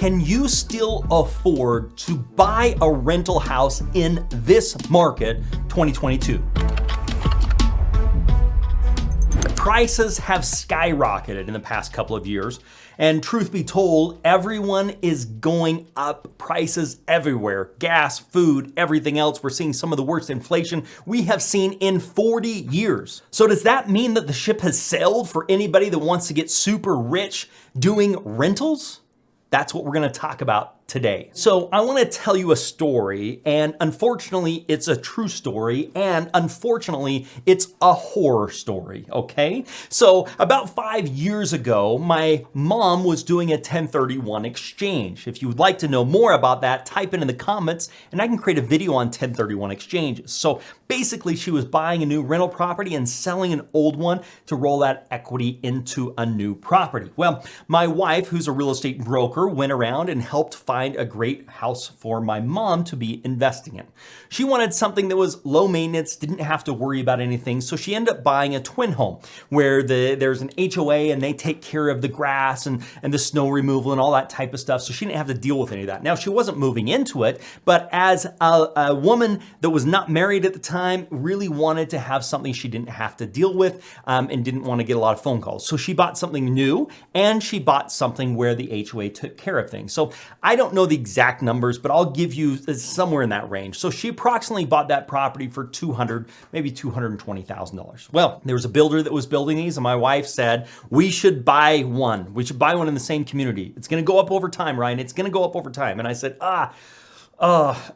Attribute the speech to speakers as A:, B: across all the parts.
A: Can you still afford to buy a rental house in this market, 2022? Prices have skyrocketed in the past couple of years, and truth be told, everyone is going up prices everywhere. Gas, food, everything else. We're seeing some of the worst inflation we have seen in 40 years. So does that mean that the ship has sailed for anybody that wants to get super rich doing rentals? That's what we're going to talk about today. So I want to tell you a story, and unfortunately it's a true story, and unfortunately it's a horror story, okay? So about 5 years ago, my mom was doing a 1031 exchange. If you would like to know more about that, type it in the comments and I can create a video on 1031 exchanges. So basically she was buying a new rental property and selling an old one to roll that equity into a new property. Well, my wife, who's a real estate broker, went around and helped find a great house for my mom to be investing in. She wanted something that was low maintenance, didn't have to worry about anything, so she ended up buying a twin home where there's an HOA and they take care of the grass and the snow removal and all that type of stuff, so she didn't have to deal with any of that. Now, she wasn't moving into it, but as a woman that was not married at the time, really wanted to have something she didn't have to deal with and didn't want to get a lot of phone calls. So she bought something new and she bought something where the HOA took care of things. So I don't know the exact numbers, but I'll give you somewhere in that range. So she approximately bought that property for maybe $220,000. Well, there was a builder that was building these, and my wife said, we should buy one. We should buy one in the same community. It's going to go up over time, Ryan. It's going to go up over time. And I said, I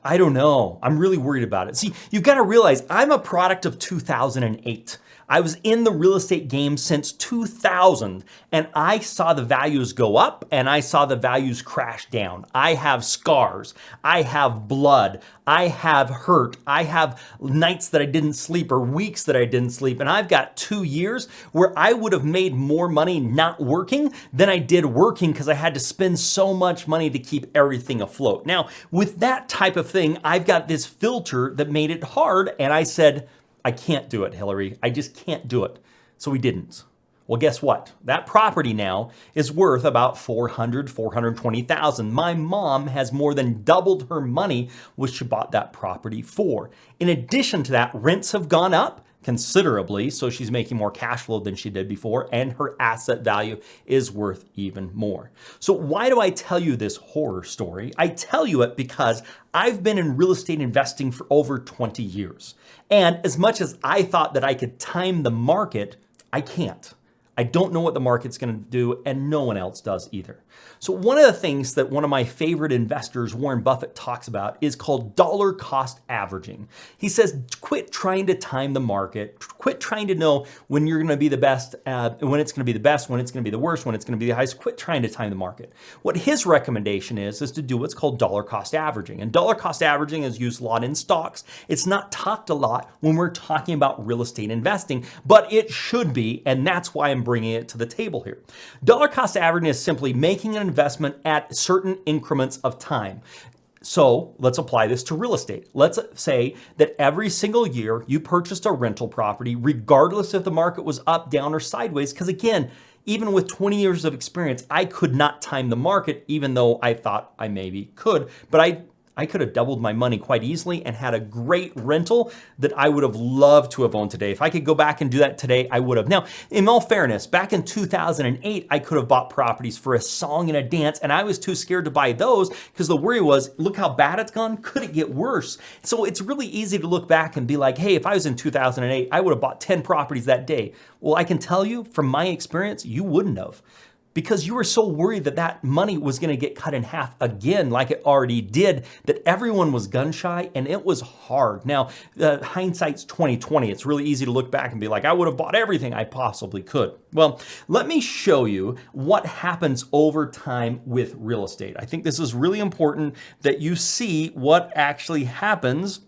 A: don't know. I'm really worried about it. See, you've got to realize I'm a product of 2008. I was in the real estate game since 2000, and I saw the values go up and I saw the values crash down. I have scars. I have blood. I have hurt. I have nights that I didn't sleep or weeks that I didn't sleep. And I've got 2 years where I would have made more money not working than I did working because I had to spend so much money to keep everything afloat. Now, with that type of thing, I've got this filter that made it hard, and I said, I can't do it, Hillary. I just can't do it. So we didn't. Well, guess what? That property now is worth about $420,000. My mom has more than doubled her money which she bought that property for. In addition to that, rents have gone up considerably, so she's making more cash flow than she did before, and her asset value is worth even more. So why do I tell you this horror story? I tell you it because I've been in real estate investing for over 20 years. And as much as I thought that I could time the market, I can't. I don't know what the market's going to do, and no one else does either. So one of the things that one of my favorite investors, Warren Buffett, talks about is called dollar cost averaging. He says, quit trying to time the market, quit trying to know when you're going to be the best, when it's going to be the best, when it's going to be the worst, when it's going to be the highest. Quit trying to time the market. What his recommendation is to do what's called dollar cost averaging. And dollar cost averaging is used a lot in stocks. It's not talked a lot when we're talking about real estate investing, but it should be, and that's why I'm bringing it to the table here. Dollar cost averaging is simply making an investment at certain increments of time. So let's apply this to real estate. Let's say that every single year you purchased a rental property, regardless if the market was up, down, or sideways, because again, even with 20 years of experience, I could not time the market, even though I thought I maybe could, but I could have doubled my money quite easily and had a great rental that I would have loved to have owned today. If I could go back and do that today, I would have. Now, in all fairness, back in 2008, I could have bought properties for a song and a dance, and I was too scared to buy those because the worry was, look how bad it's gone. Could it get worse? So it's really easy to look back and be like, hey, if I was in 2008, I would have bought 10 properties that day. Well, I can tell you from my experience, you wouldn't have. Because you were so worried that that money was going to get cut in half again, like it already did, that everyone was gun shy, and it was hard. Now, hindsight's 2020. It's really easy to look back and be like, I would have bought everything I possibly could. Well, let me show you what happens over time with real estate. I think this is really important that you see what actually happens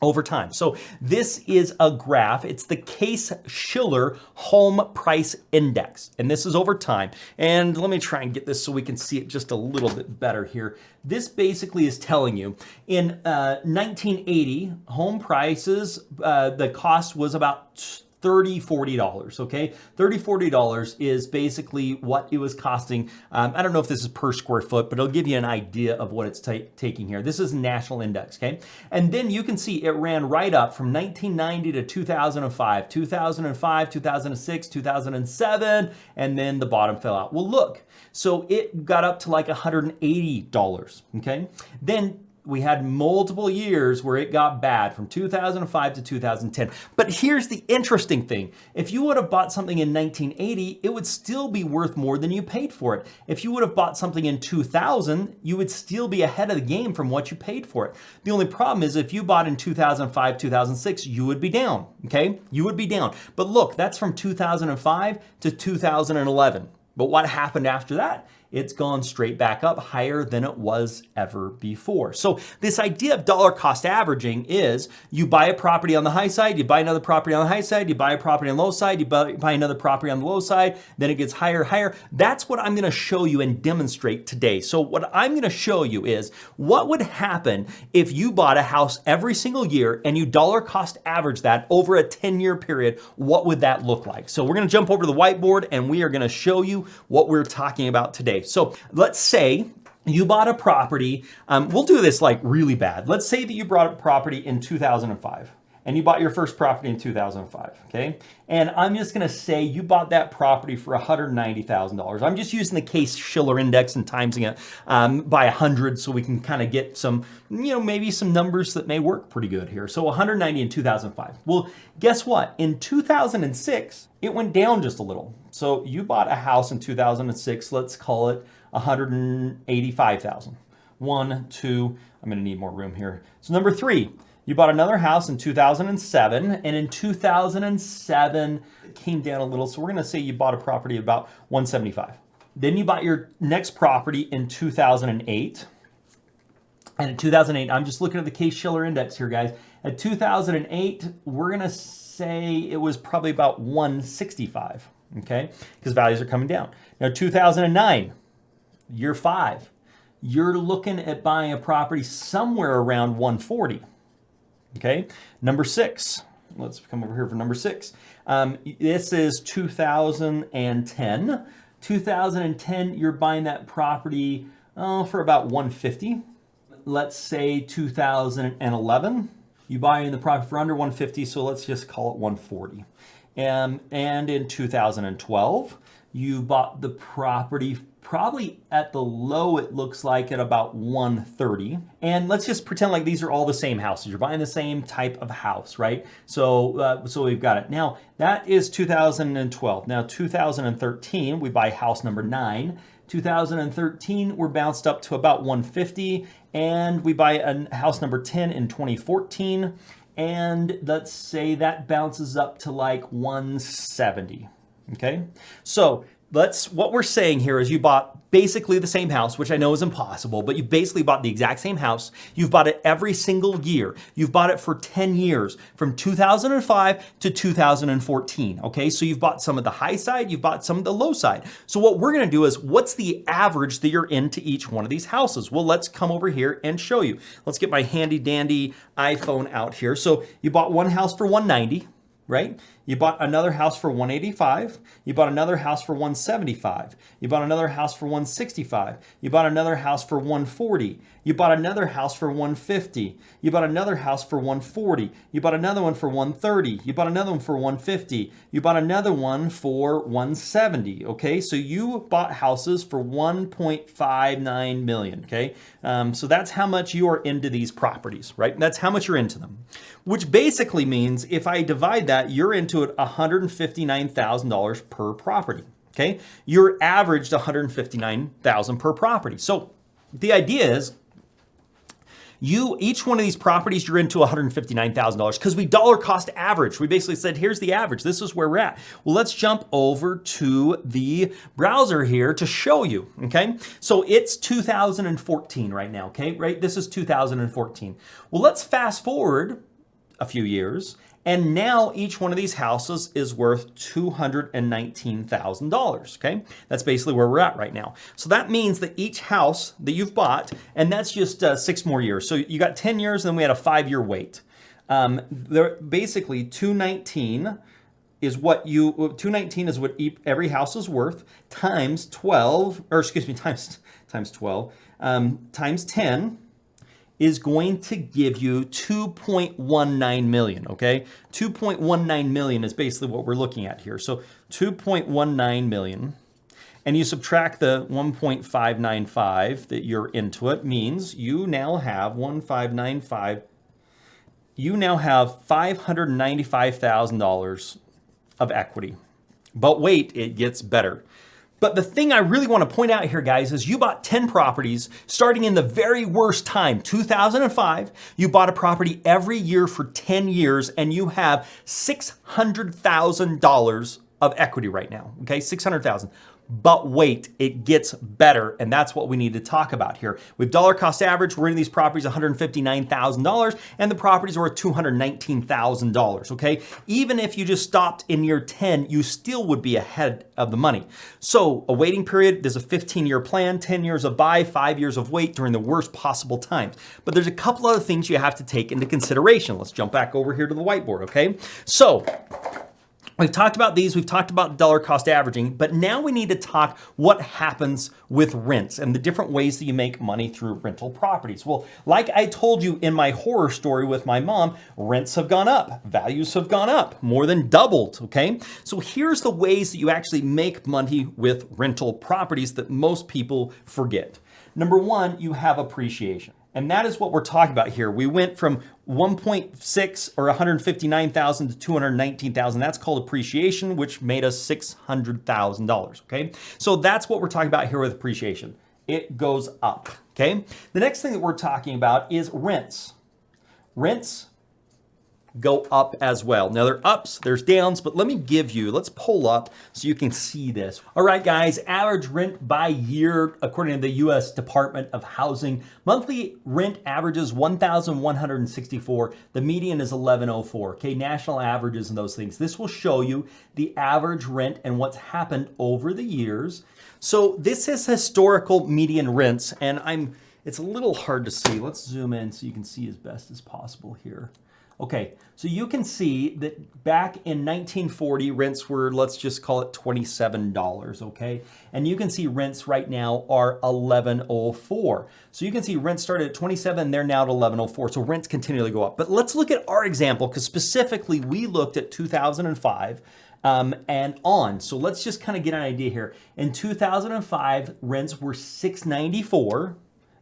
A: over time. So this is a graph. It's the Case-Shiller Home Price Index, and this is over time. And let me try and get this so we can see it just a little bit better here. This basically is telling you in 1980, home prices, the cost was about $30, $40, okay? $30, $40 is basically what it was costing. I don't know if this is per square foot, but it'll give you an idea of what it's taking here. This is national index, okay? And then you can see it ran right up from 1990 to 2005, 2005, 2006, 2007, and then the bottom fell out. Well, look, so it got up to like $180, okay? Then we had multiple years where it got bad from 2005 to 2010. But here's the interesting thing. If you would have bought something in 1980, it would still be worth more than you paid for it. If you would have bought something in 2000, you would still be ahead of the game from what you paid for it. The only problem is if you bought in 2005, 2006, you would be down, okay? You would be down. But look, that's from 2005 to 2011. But what happened after that? It's gone straight back up higher than it was ever before. So this idea of dollar cost averaging is you buy a property on the high side, you buy another property on the high side, you buy a property on the low side, you buy another property on the low side, then it gets higher, higher. That's what I'm gonna show you and demonstrate today. So what I'm gonna show you is what would happen if you bought a house every single year and you dollar cost average that over a 10-year period, what would that look like? So we're gonna jump over to the whiteboard and we are gonna show you what we're talking about today. So let's say you bought a property, we'll do this like really bad. Let's say that you bought a property in 2005 and you bought your first property in 2005, okay? And I'm just gonna say you bought that property for $190,000. I'm just using the Case-Shiller index and timesing it by 100 so we can kind of get some, maybe some numbers that may work pretty good here. So 190 in 2005. Well, guess what? In 2006, it went down just a little. So you bought a house in 2006, let's call it 185,000. 1, 2, I'm gonna need more room here. So number 3, you bought another house in 2007, and in 2007, it came down a little. So we're gonna say you bought a property about 175. Then you bought your next property in 2008. And in 2008, I'm just looking at the Case-Shiller index here, guys. At 2008, we're gonna say it was probably about 165. Okay, because values are coming down. Now 2009, year 5, you're looking at buying a property somewhere around 140. Okay, number 6, let's come over here for number 6. This is 2010. 2010, you're buying that property for about 150. Let's say 2011, you buy in the property for under 150, so let's just call it 140. And in 2012, you bought the property probably at the low, it looks like at about 130. And let's just pretend like these are all the same houses. You're buying the same type of house, right? So we've got it. Now, that is 2012. Now, 2013, we buy house number 9. 2013, we're bounced up to about 150. And we buy a house number 10 in 2014. And let's say that bounces up to like 170, okay? So what we're saying here is you bought basically the same house, which I know is impossible, but you basically bought the exact same house. You've bought it every single year. You've bought it for 10 years, from 2005 to 2014, okay? So you've bought some of the high side, you've bought some of the low side. So what we're gonna do is, what's the average that you're into each one of these houses? Well, let's come over here and show you. Let's get my handy dandy iPhone out here. So you bought one house for 190, right? You bought another house for 185. You bought another house for 175. You bought another house for 165. You bought another house for 140. You bought another house for 150. You bought another house for 140. You bought another one for 130. You bought another one for 150. You bought another one for 170. Okay, so you bought houses for 1.59 million. Okay, so that's how much you are into these properties, right? That's how much you're into them, which basically means if I divide that, you're into it $159,000 per property. Okay, you're averaged $159,000 per property. So the idea is, each one of these properties, you're into $159,000 because we dollar cost average. We basically said, here's the average. This is where we're at. Well, let's jump over to the browser here to show you, okay? So it's 2014 right now, okay? Right, this is 2014. Well, let's fast forward a few years, and now each one of these houses is worth $219,000, okay? That's basically where we're at right now. So that means that each house that you've bought, and that's just 6 more years. So you got 10 years, and then we had a 5-year wait. They're basically 219 is what you, 219 is what every house is worth, times 12, or excuse me, times 12, times 10 is going to give you 2.19 million, okay? 2.19 million is basically what we're looking at here. So 2.19 million, and you subtract the 1.595 that you're into it, means you now have 1.595, you now have $595,000 of equity. But wait, it gets better. But the thing I really want to point out here, guys, is you bought 10 properties starting in the very worst time, 2005. You bought a property every year for 10 years, and you have $600,000 of equity right now, okay? $600,000. But wait, it gets better, and that's what we need to talk about here. We've dollar cost average, we're in these properties $159,000, and the properties are worth $219,000, okay? Even if you just stopped in year 10, you still would be ahead of the money. So a waiting period, there's a 15-year plan, 10 years of buy, 5 years of wait during the worst possible times. But there's a couple other things you have to take into consideration. Let's jump back over here to the whiteboard, okay? So, we've talked about these, we've talked about dollar cost averaging, but now we need to talk what happens with rents and the different ways that you make money through rental properties. Well, like I told you in my horror story with my mom, rents have gone up, values have gone up, more than doubled, okay? So here's the ways that you actually make money with rental properties that most people forget. Number one, you have appreciation. And that is what we're talking about here. We went from 1.6 or 159,000 to 219,000. That's called appreciation, which made us $600,000, okay? So that's what we're talking about here with appreciation. It goes up, okay? The next thing that we're talking about is rents. Rents go up as well. Now there are ups, there's downs, but let's pull up so you can see this. All right, guys, average rent by year, according to the US Department of Housing, monthly rent averages $1,164. The median is $1,104. Okay, national averages and those things. This will show you the average rent and what's happened over the years. So this is historical median rents, and it's a little hard to see. Let's zoom in so you can see as best as possible here. Okay, so you can see that back in 1940, rents were, let's just call it $27, okay? And you can see rents right now are $1,104. So you can see rents started at 27, they're now at $1,104, so rents continually go up. But let's look at our example, because specifically we looked at 2005 and on. So let's just kind of get an idea here. In 2005, rents were $694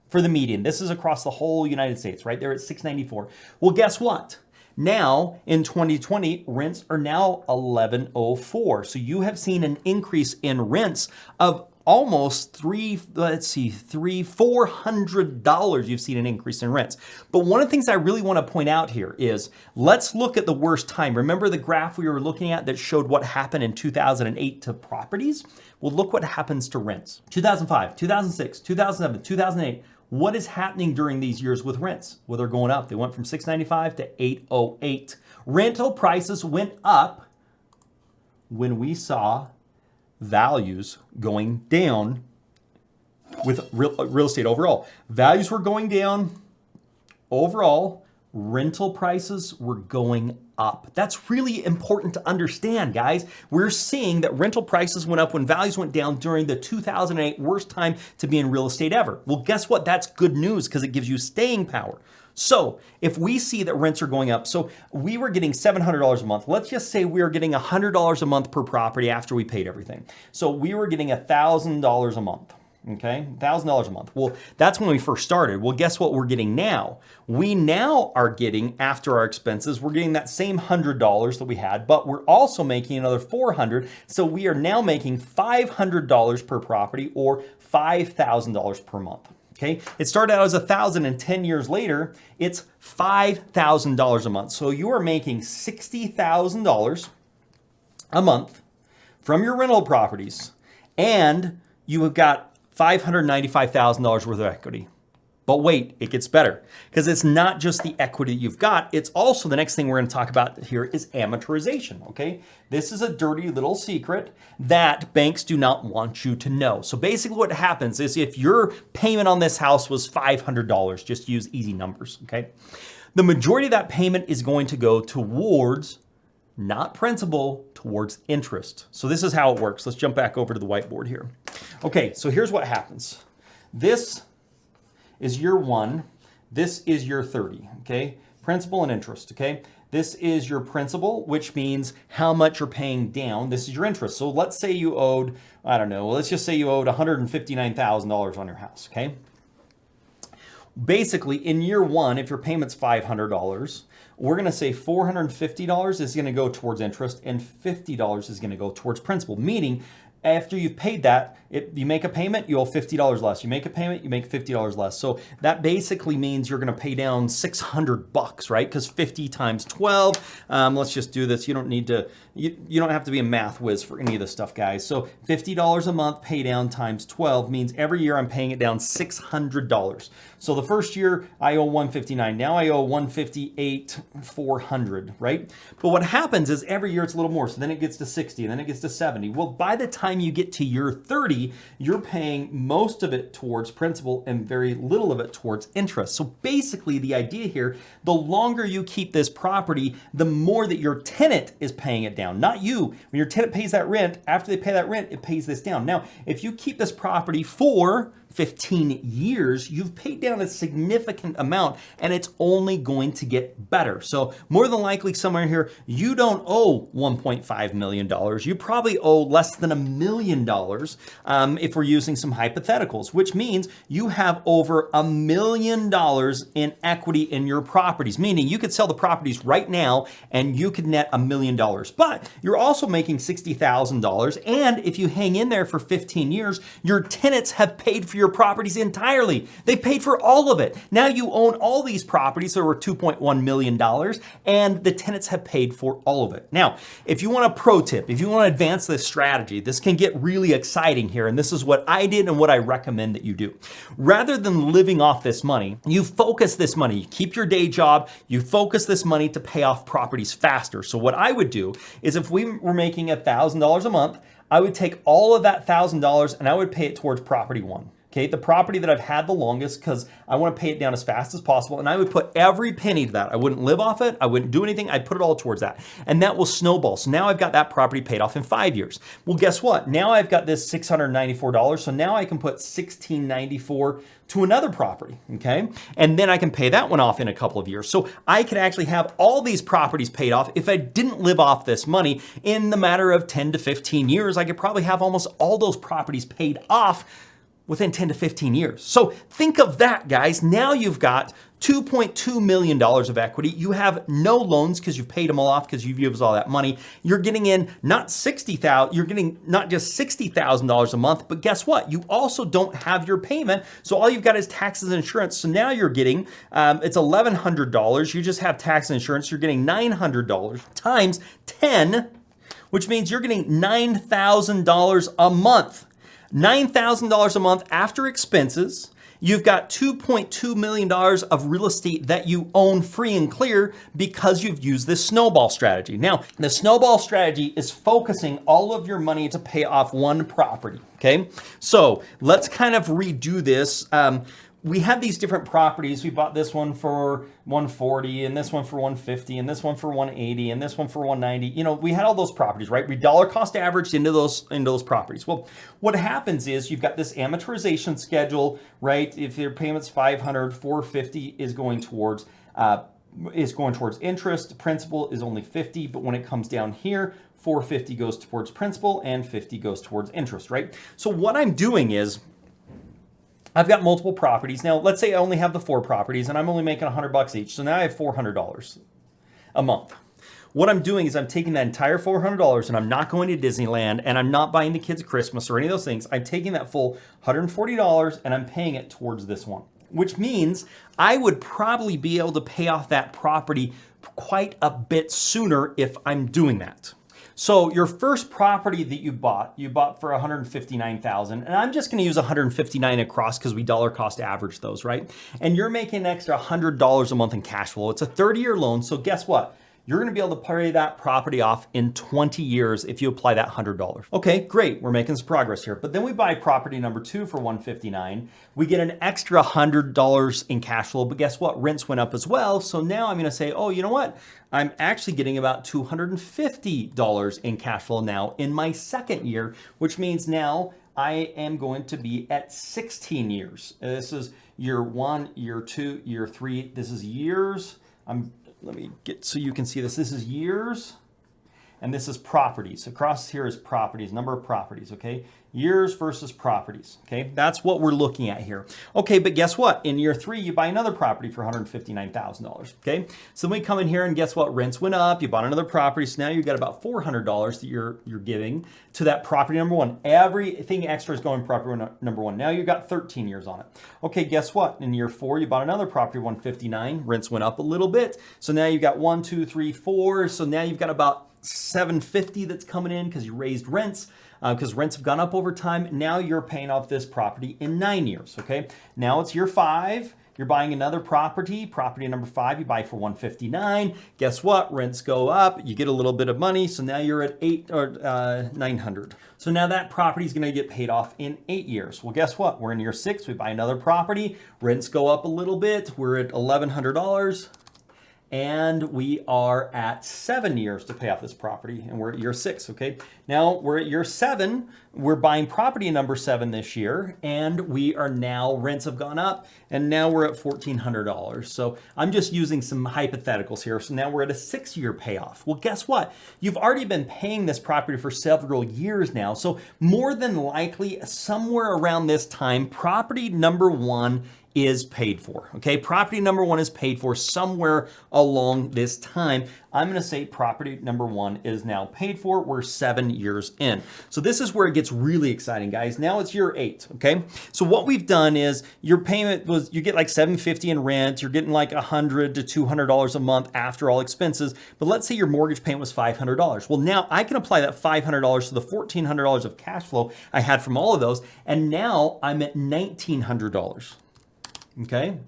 A: for the median. This is across the whole United States, right? They're at $694. Well, guess what? Now, in 2020, rents are now $1,104. So you have seen an increase in rents of almost $400 you've seen an increase in rents. But one of the things I really want to point out here is, let's look at the worst time. Remember the graph we were looking at that showed what happened in 2008 to properties? Well, look what happens to rents. 2005, 2006, 2007, 2008. What is happening during these years with rents? Well, they're going up. They went from $695 to $808. Rental prices went up when we saw values going down with real estate overall. Values were going down overall. Rental prices were going up. That's really important to understand, guys. We're seeing that rental prices went up when values went down during the 2008 worst time to be in real estate ever. Well, guess what? That's good news because it gives you staying power. So if we see that rents are going up, so we were getting $700 a month. Let's just say we were getting $100 a month per property after we paid everything. So we were getting $1,000 a month. Okay, $1,000 a month. Well, that's when we first started. Well, guess what we're getting now? We now are getting, after our expenses, we're getting that same $100 that we had, but we're also making another $400. So we are now making $500 per property, or $5,000 per month. Okay, it started out as $1,000, and 10 years later, it's $5,000 a month. So you are making $60,000 a month from your rental properties, and you have got $595,000 worth of equity. But wait, it gets better, because it's not just the equity you've got, it's also, the next thing we're going to talk about here is amortization, okay? This is a dirty little secret that banks do not want you to know. So basically what happens is, if your payment on this house was $500, just use easy numbers, okay? The majority of that payment is going to go towards not principal, towards interest. So this is how it works. Let's jump back over to the whiteboard here. Okay, so here's what happens. This is year 1. This is year 30, okay? Principal and interest, okay? This is your principal, which means how much you're paying down. This is your interest. So let's say you owed, I don't know, let's just say you owed $159,000 on your house, okay? Basically, in year 1, if your payment's $500, we're going to say $450 is going to go towards interest and $50 is going to go towards principal, meaning after you've paid that, you make a payment, you owe $50 less. You make a payment, you make $50 less. So that basically means you're going to pay down $600, right? Because 50 times 12, let's just do this. You don't need to, you don't have to be a math whiz for any of this stuff, guys. So $50 a month pay down times 12 means every year I'm paying it down $600. So the first year I owe $159. Now I owe $158,400, right? But what happens is every year it's a little more. So then it gets to 60 and then it gets to 70. Well, by the time you get to year 30, you're paying most of it towards principal and very little of it towards interest. So basically the idea here, the longer you keep this property, the more that your tenant is paying it down, not you. When your tenant pays that rent, after they pay that rent, it pays this down. Now, if you keep this property for 15 years, you've paid down a significant amount and it's only going to get better. So more than likely somewhere here, you don't owe $1.5 million. You probably owe less than $1 million if we're using some hypotheticals, which means you have over $1 million in equity in your properties, meaning you could sell the properties right now and you could net $1 million. But you're also making $60,000. And if you hang in there for 15 years, your tenants have paid for your properties entirely. They paid for all of it. Now you own all these properties that were $2.1 million and the tenants have paid for all of it. Now, if you want a pro tip, if you want to advance this strategy, this can get really exciting here. And this is what I did and what I recommend that you do. Rather than living off this money, you focus this money, you keep your day job, you focus this money to pay off properties faster. So what I would do is if we were making $1,000 a month, I would take all of that $1,000 and I would pay it towards property 1. Okay, the property that I've had the longest because I want to pay it down as fast as possible. And I would put every penny to that. I wouldn't live off it. I wouldn't do anything. I'd put it all towards that. And that will snowball. So now I've got that property paid off in 5 years. Well, guess what? Now I've got this $694. So now I can put $1,694 to another property, okay? And then I can pay that one off in a couple of years. So I could actually have all these properties paid off. If I didn't live off this money in the matter of 10 to 15 years, I could probably have almost all those properties paid off within 10 to 15 years. So think of that, guys. Now you've got $2.2 million of equity. You have no loans because you've paid them all off because you've used all that money. You're getting in not $60,000, you're getting not just $60,000 a month, but guess what? You also don't have your payment. So all you've got is taxes and insurance. So now you're getting, it's $1,100. You just have tax and insurance. You're getting $900 times 10, which means you're getting $9,000 a month. $9,000 a month after expenses. You've got $2.2 million of real estate that you own free and clear because you've used this snowball strategy. Now, the snowball strategy is focusing all of your money to pay off one property, okay? So let's kind of redo this. We have these different properties. We bought this one for $140 and this one for $150 and this one for $180 and this one for $190. You know, we had all those properties, right? We dollar cost averaged into those properties. Well, what happens is you've got this amortization schedule, right? If your payment's $500, $450 is going towards interest. Principal is only $50, but when it comes down here, $450 goes towards principal and $50 goes towards interest, right? So what I'm doing is I've got multiple properties. Now, let's say I only have the 4 properties and I'm only making $100 each. So now I have $400 a month. What I'm doing is I'm taking that entire $400 and I'm not going to Disneyland and I'm not buying the kids Christmas or any of those things. I'm taking that full $140 and I'm paying it towards this one, which means I would probably be able to pay off that property quite a bit sooner if I'm doing that. So your first property that you bought for $159,000, and I'm just going to use $159 across because we dollar cost average those, right? And you're making an extra $100 a month in cash flow. It's a 30-year loan, so guess what? you're gonna be able to pay that property off in 20 years if you apply that $100. Okay, great, we're making some progress here. But then we buy property number 2 for $159. We get an extra $100 in cash flow, but guess what? Rents went up as well. So now I'm gonna say, oh, you know what? I'm actually getting about $250 in cash flow now in my second year, which means now I am going to be at 16 years. This is year 1, year 2, year 3. This is years. Let me get so you can see this. This is years, and this is properties. Across here is properties, number of properties, okay? Years versus properties, okay? That's what we're looking at here. Okay, but guess what? In year 3, you buy another property for $159,000, okay? So then we come in here and guess what? Rents went up, you bought another property, so now you've got about $400 that you're giving to that property number 1. Everything extra is going property number 1. Now you've got 13 years on it. Okay, guess what? In year 4, you bought another property, $159, rents went up a little bit. So now you've got 1, 2, 3, 4. So now you've got about $750 that's coming in because you raised rents, because rents have gone up over time. Now you're paying off this property in 9 years, okay? Now it's year 5. You're buying another property number 5, you buy for $159. Guess what? Rents go up, you get a little bit of money, so now you're at $900. So now that property is gonna get paid off in 8 years. Well, guess what? We're in year 6, we buy another property, rents go up a little bit, we're at $1,100. And we are at 7 years to pay off this property, and we're at year 6, okay? Now we're at year 7, we're buying property number 7 this year, and we are now, rents have gone up, and now we're at $1,400. So I'm just using some hypotheticals here. So now we're at a 6-year payoff. Well, guess what? You've already been paying this property for several years now. So more than likely, somewhere around this time, property number 1 is paid for, okay? Property number 1 is paid for somewhere along this time. I'm gonna say property number 1 is now paid for. We're 7 years in. So this is where it gets really exciting, guys. Now it's year 8, okay? So what we've done is your payment was, you get like $750 in rent, you're getting like $100 to $200 a month after all expenses, but let's say your mortgage payment was $500. Well, now I can apply that $500 to the $1,400 of cash flow I had from all of those, and now I'm at $1,900. Okay,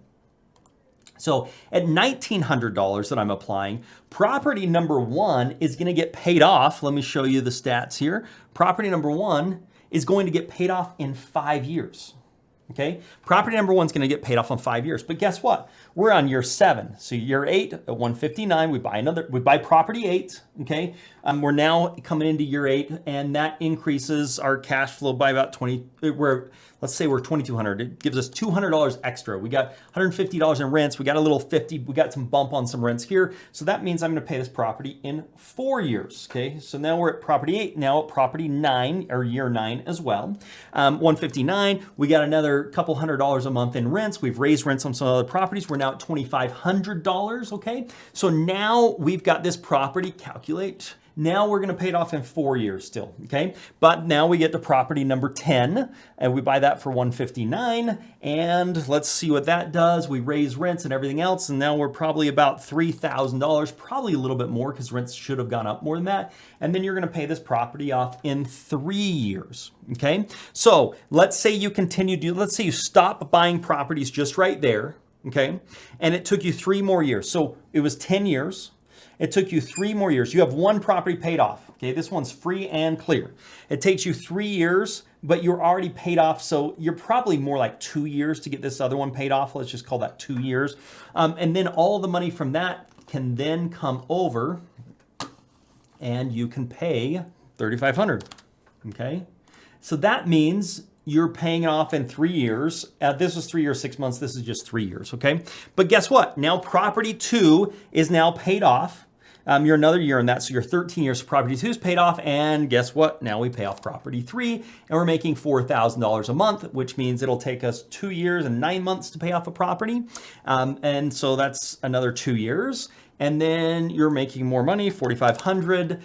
A: so at $1,900 that I'm applying, property number 1 is going to get paid off. Let me show you the stats here. Property number 1 is going to get paid off in 5 years. Okay, property number 1 is going to get paid off in 5 years. But guess what? We're on year 7. So year 8 at $159, we buy property 8. Okay, we're now coming into year 8, and that increases our cash flow by about 20. Let's say we're $2,200. It gives us $200 extra. We got $150 in rents. We got a little 50. We got some bump on some rents here. So that means I'm going to pay this property in 4 years. Okay, so now we're at property 8. Now at property 9 or year 9 as well. $159. We got another couple $100 a month in rents. We've raised rents on some other properties. We're now at $2,500. Okay, so now we've got this property. Calculate. Now we're going to pay it off in 4 years still, okay? But now we get to property number 10, and we buy that for $159, and let's see what that does. We raise rents and everything else, and now we're probably about $3,000, probably a little bit more because rents should have gone up more than that. And then you're going to pay this property off in 3 years, okay? So let's say you let's say you stop buying properties just right there, okay? And it took you 3 more years. So it was 10 years. It took you 3 more years. You have 1 property paid off. Okay, this one's free and clear. It takes you 3 years, but you're already paid off. So you're probably more like 2 years to get this other one paid off. Let's just call that 2 years. And then all the money from that can then come over and you can pay $3,500. Okay, so that means you're paying it off in 3 years. This was 3 years, 6 months. This is just 3 years, okay? But guess what? Now property 2 is now paid off. You're another year in that, so you're 13 years. Property 2 is paid off, and guess what? Now we pay off property 3, and we're making $4,000 a month, which means it'll take us 2 years and 9 months to pay off a property. And so that's another 2 years. And then you're making more money, $4,500.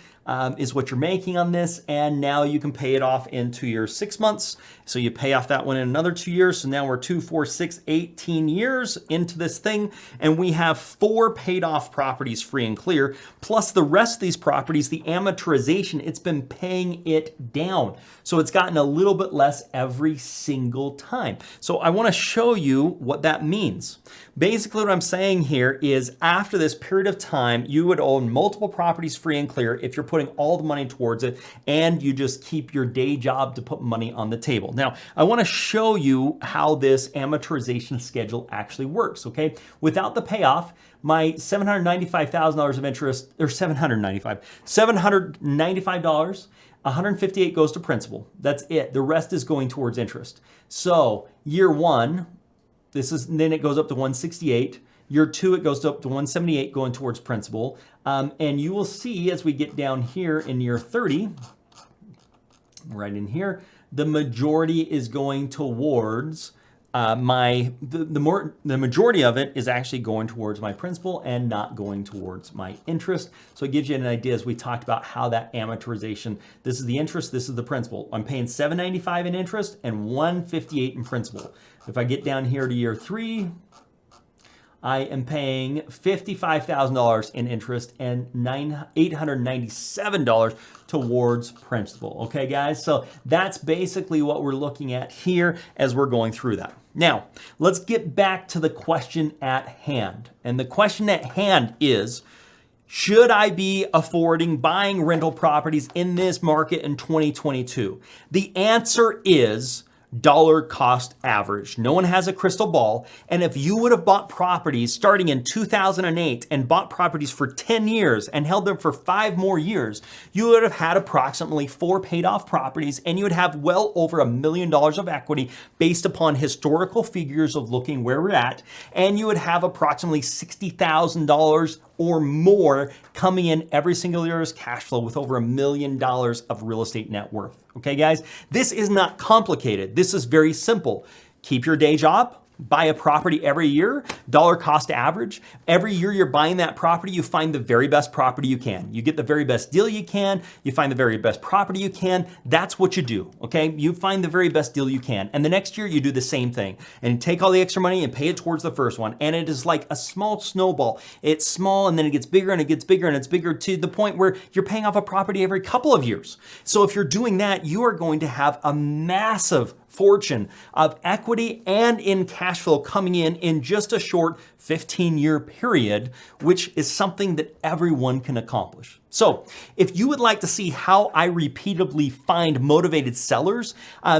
A: is what you're making on this. And now you can pay it off in 2 years, 6 months. So you pay off that one in another 2 years. So now we're 2, 4, 6, 18 years into this thing. And we have 4 paid off properties free and clear. Plus the rest of these properties, the amortization, it's been paying it down. So it's gotten a little bit less every single time. So I want to show you what that means. Basically what I'm saying here is after this period of time, you would own multiple properties free and clear if you're putting all the money towards it and you just keep your day job to put money on the table. Now, I want to show you how this amortization schedule actually works, okay? Without the payoff, my $795,000 of interest, or $795, $158 goes to principal. That's it. The rest is going towards interest. So year one, then it goes up to 168. Year 2, it goes up to 178 going towards principal. And you will see as we get down here in year 30, right in here, the majority is going towards the majority of it is actually going towards my principal and not going towards my interest. So it gives you an idea as we talked about how that amortization, this is the interest, this is the principal. I'm paying $795 in interest and $158 in principal. If I get down here to year 3, I am paying $55,000 in interest and $897 towards principal. Okay, guys? So that's basically what we're looking at here as we're going through that. Now, let's get back to the question at hand. And the question at hand is, should I be affording buying rental properties in this market in 2022? The answer is dollar cost average. No one has a crystal ball. And if you would have bought properties starting in 2008 and bought properties for 10 years and held them for 5 more years, you would have had approximately 4 paid off properties and you would have well over $1 million of equity based upon historical figures of looking where we're at. And you would have approximately $60,000 or more coming in every single year as cash flow with over $1 million of real estate net worth. Okay, guys, this is not complicated. This is very simple. Keep your day job, buy a property every year, dollar cost average. Every year you're buying that property, you find the very best property you can. You get the very best deal you can, you find the very best property you can. That's what you do, okay? You find the very best deal you can. And the next year you do the same thing and you take all the extra money and pay it towards the first one. And it is like a small snowball. It's small and then it gets bigger and it gets bigger and it's bigger to the point where you're paying off a property every couple of years. So if you're doing that, you are going to have a massive fortune of equity and in cash flow coming in just a short 15-year period, which is something that everyone can accomplish. So if you would like to see how I repeatedly find motivated sellers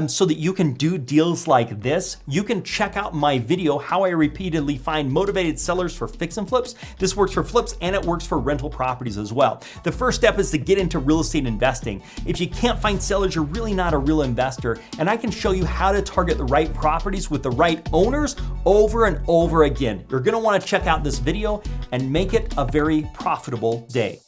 A: so that you can do deals like this, you can check out my video, How I Repeatedly Find Motivated Sellers for Fix and Flips. This works for flips and it works for rental properties as well. The first step is to get into real estate investing. If you can't find sellers, you're really not a real investor. And I can show you how to target the right properties with the right owners over and over again. You're gonna wanna check out this video and make it a very profitable day.